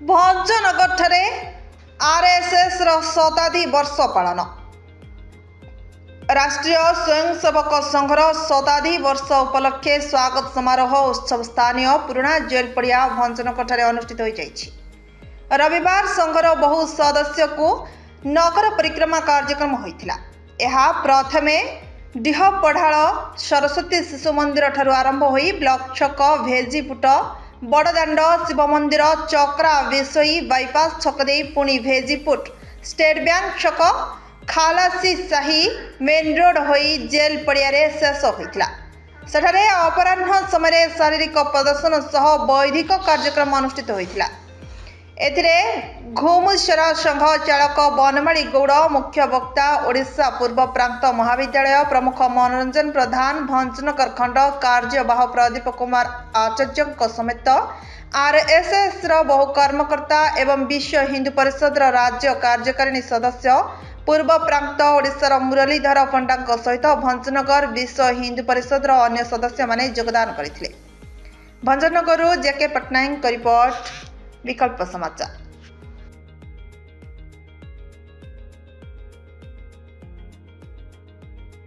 भंजनगर ठारे आरएसएस रो शताब्दी वर्ष पालन। राष्ट्रीय स्वयंसेवक संघर शताब्दी वर्ष उपलक्षे स्वागत समारोह उत्सव स्थानीय पुराना जेल पड़िया भंजनगर ठारे अनुष्ठित हो जाइछि। रविवार संघर बहु सदस्य को नगर परिक्रमा कार्यक्रम होइथिला। एहा प्रथमे डीहपढ़ाळ सरस्वती शिशु मंदिर ठारू आरंभ होई ब्लॉक छक भेजीपुट बड़दाण्ड शिव मंदिर चक्रा विशोई बाईपास छक दे पुणी भेजीपुट स्टेट बैंक छक खालासी साही मेन रोड होई जेल पड़िया शेष होइथिला। सेठारे अपराह्न समय शारीरिक प्रदर्शन सह बौद्धिक कार्यक्रम अनुष्ठित होइथिला। एथिरे घुमुसरा संघ चालक बनमाली गौड़ मुख्य वक्ता ओडिशा पूर्व प्रांत महाविद्यालय प्रमुख मनोरंजन प्रधान भंजनगर खंड कार्यवाह प्रदीप कुमार आचार्य समेत आरएसएस बहु कर्मकर्ता एवं विश्व हिंदू परिषद राज्य कार्यकारिणी सदस्य पूर्व प्रांत ओडिशार मुरलीधर पंडा सहित भंजनगर विश्व हिंदू परिषद अन्य सदस्य माने योगदान करथिले। भंजनगरु जेके पटनायक रिपोर्ट विकल्प समाचार।